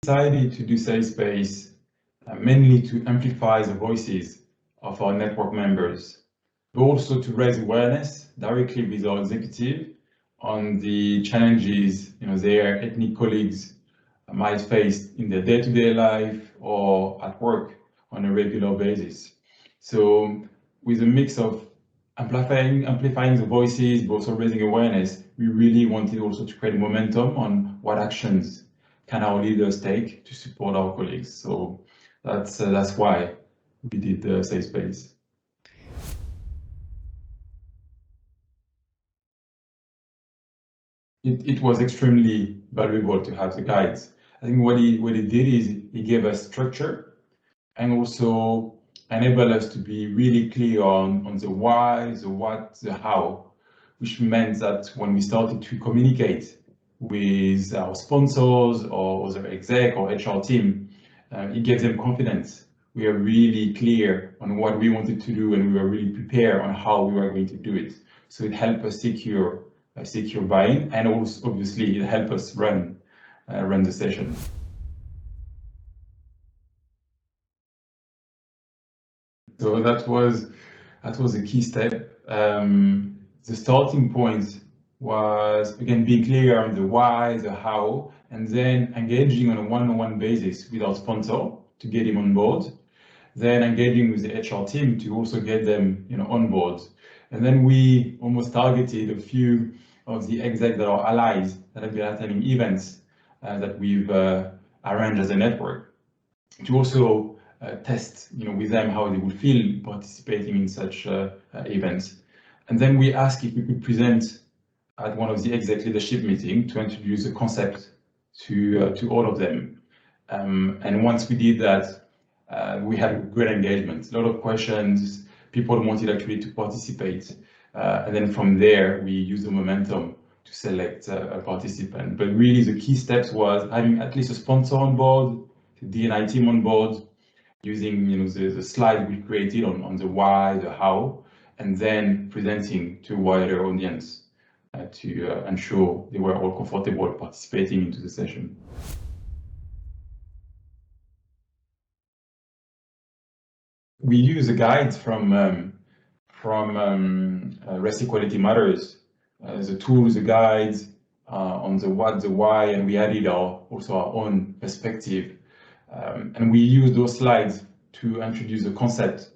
decided to do Safe Space mainly to amplify the voices of our network members, but also to raise awareness directly with our executive on the challenges their ethnic colleagues might face in their day-to-day life or at work on a regular basis. So with a mix of amplifying the voices, but also raising awareness, we really wanted also to create momentum on what actions can our leaders take to support our colleagues. So that's why we did the Safe Space. It was extremely valuable to have the guides. I think what he did is he gave us structure and also enabled us to be really clear on the why, the what, the how, which meant that when we started to communicate with our sponsors or the exec or HR team, it gave them confidence. We are really clear on what we wanted to do, and we were really prepared on how we were going to do it. So it helped us secure buy-in, and also obviously it helped us run the session. So that was a key step. The starting point was, again, being clear on the why, the how, and then engaging on a one-on-one basis with our sponsor to get him on board, then engaging with the HR team to also get them on board. And then we almost targeted a few of the execs that are allies that have been attending events that we've arranged as a network to also test with them how they would feel participating in such events. And then we asked if we could present at one of the exec leadership meetings to introduce the concept to all of them. And once we did that, we had great engagement, a lot of questions, people wanted actually to participate. And then from there, we used the momentum to select a participant. But really the key steps was having at least a sponsor on board, the D&I team on board, using the slide we created on the why, the how, and then presenting to a wider audience to ensure they were all comfortable participating into the session. We use a guide from Race Equality Matters, the tools, the guides on the what, the why, and we added also our own perspective. And we use those slides to introduce the concept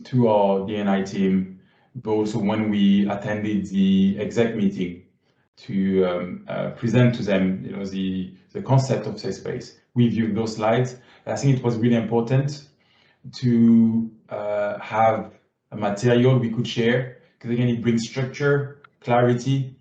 to our D&I team, but also when we attended the exec meeting to present to them the concept of Safe Space. We viewed those slides. I think it was really important to have a material we could share, because again, it brings structure, clarity.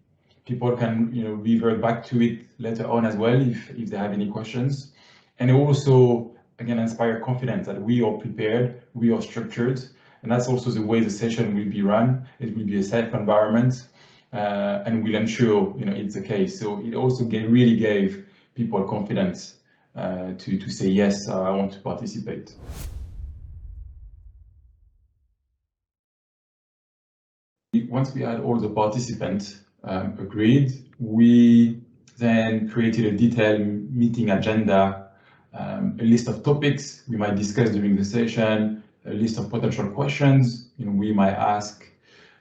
People can revert back to it later on as well if they have any questions. And also, again, inspire confidence that we are prepared, we are structured, and that's also the way the session will be run. It will be a safe environment, and we'll ensure it's the case. So it also really gave people confidence to say, yes, I want to participate. Once we had all the participants agreed, we then created a detailed meeting agenda, a list of topics we might discuss during the session, a list of potential questions we might ask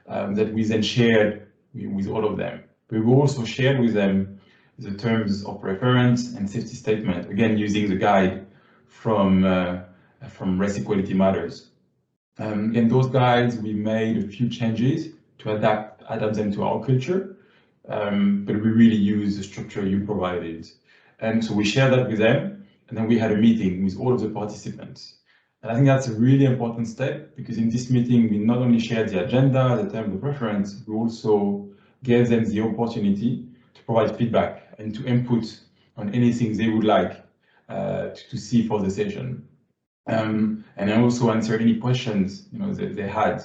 that we then shared with all of them. We will also share with them the terms of reference and safety statement, again using the guide from Race Equality Matters. In those guides, we made a few changes to adapt them to our culture, but we really use the structure you provided. And so we shared that with them, and then we had a meeting with all of the participants. And I think that's a really important step, because in this meeting, we not only shared the agenda, the terms of reference, we also gave them the opportunity to provide feedback and to input on anything they would like to see for the session. And also answer any questions they had.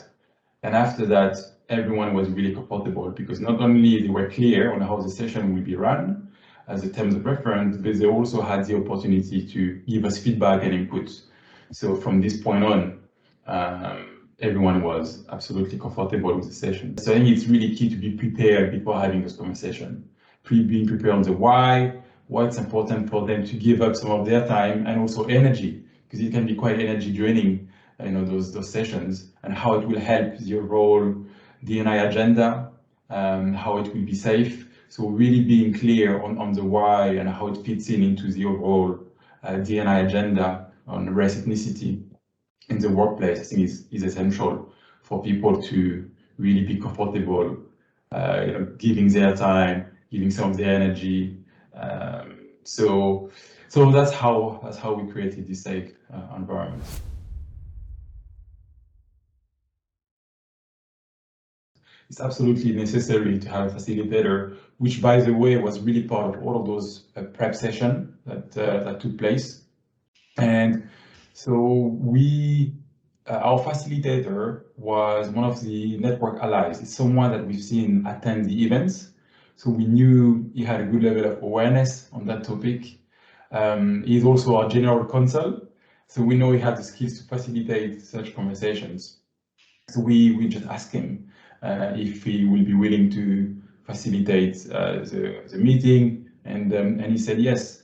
And after that, everyone was really comfortable, because not only they were clear on how the session will be run as a terms of reference, but they also had the opportunity to give us feedback and input. So from this point on, everyone was absolutely comfortable with the session. So I think it's really key to be prepared before having this conversation. Being prepared on the why, why it's important for them to give up some of their time and also energy, because it can be quite energy draining, those sessions, and how it will help the overall D&I agenda, how it will be safe. So really being clear on the why and how it fits into the overall D&I agenda on race ethnicity in the workplace, I think is essential for people to really be comfortable, giving their time, giving some of their energy. So that's how we created this safe environment. It's absolutely necessary to have a facilitator, which, by the way, was really part of all of those prep sessions that took place. And so our facilitator was one of the network allies. It's someone that we've seen attend the events. So we knew he had a good level of awareness on that topic. He's also our general counsel. So we know he had the skills to facilitate such conversations. So we just asked him if he will be willing to facilitate the meeting, and he said yes.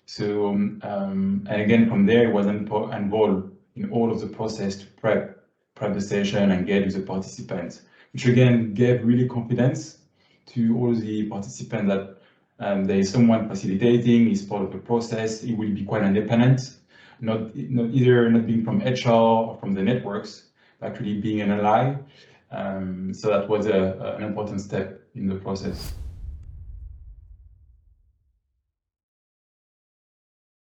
So and again, from there, he was involved in all of the process to prep the session and engage with the participants, which again gave really confidence to all the participants that there is someone facilitating, is part of the process. It will be quite independent, not being from HR or from the networks, actually being an ally. So that was an important step in the process.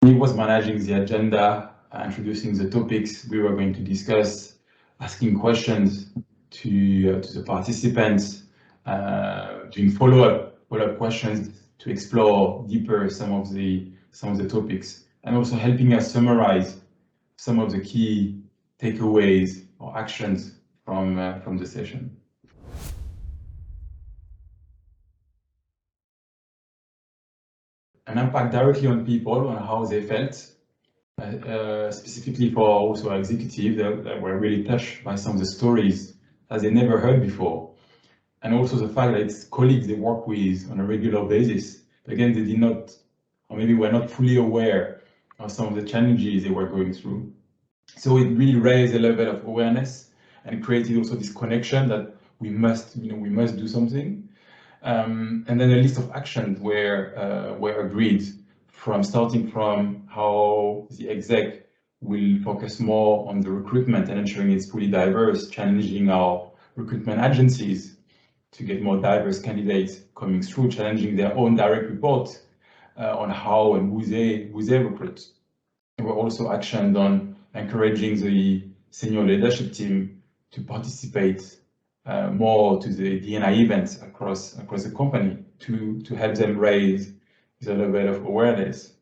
He was managing the agenda, introducing the topics we were going to discuss, asking questions to the participants, doing follow-up questions to explore deeper some of the topics, and also helping us summarize some of the key takeaways or actions from the session. An impact directly on people, on how they felt, specifically for also executives that were really touched by some of the stories that they never heard before. And also the fact that it's colleagues they work with on a regular basis. Again, they did not, or maybe were not fully aware of some of the challenges they were going through. So it really raised a level of awareness and created also this connection that we must do something. And then a list of actions were agreed, starting from how the exec will focus more on the recruitment and ensuring it's fully diverse, challenging our recruitment agencies to get more diverse candidates coming through, challenging their own direct reports on how and who they recruit. There were also actions on encouraging the senior leadership team to participate more to the D&I events across the company to help them raise the level of awareness.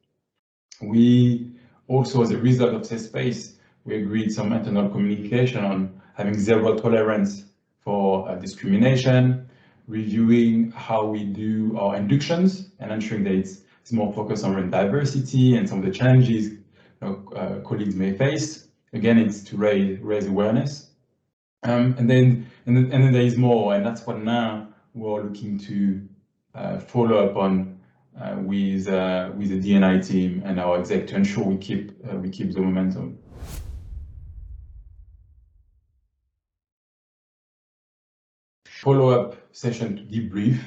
We also, as a result of this space, we agreed some internal communication on having zero tolerance for discrimination, reviewing how we do our inductions and ensuring that it's more focused on diversity and some of the challenges colleagues may face. Again, it's to raise awareness. And then there is more, and that's what now we're looking to follow up on with the D&I team and our exec to ensure we keep the momentum. Follow-up session to debrief,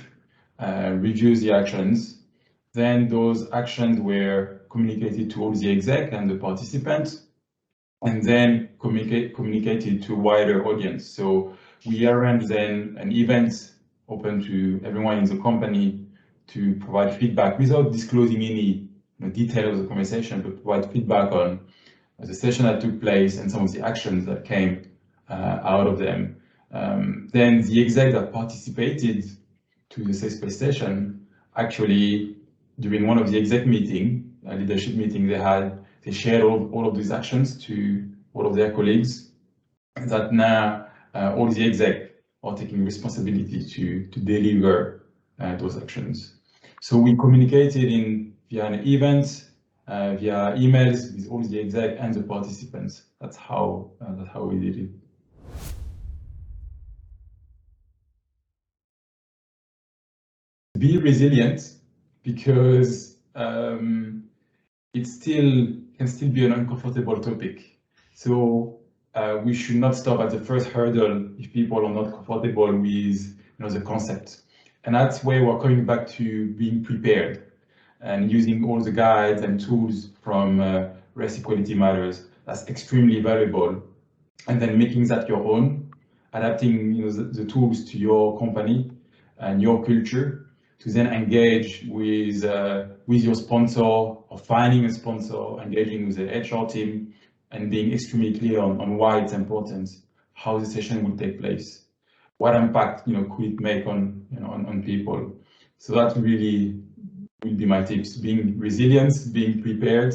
review the actions. Then those actions were communicated to all the exec and the participants, and then communicated to a wider audience. So we arranged then an event open to everyone in the company to provide feedback without disclosing any detail of the conversation, but provide feedback on the session that took place and some of the actions that came out of them. Then the exec that participated to the safe space session, actually during one of the exec leadership meeting they shared all of these actions to all of their colleagues, that now all the exec are taking responsibility to deliver those actions. So we communicated via an event, via emails with all the exec and the participants. That's how we did it. Be resilient, because it can still be an uncomfortable topic. So we should not stop at the first hurdle if people are not comfortable with the concept. And that's where we're coming back to being prepared and using all the guides and tools from Race Equality Matters. That's extremely valuable. And then making that your own, adapting the tools to your company and your culture, to then engage with your sponsor, or finding a sponsor, engaging with the HR team, and being extremely clear on why it's important, how the session will take place, what impact could it make on on people. So that really will be my tips: being resilient, being prepared,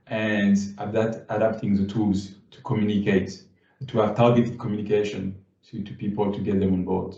and adapting the tools to communicate, to have targeted communication to people to get them on board.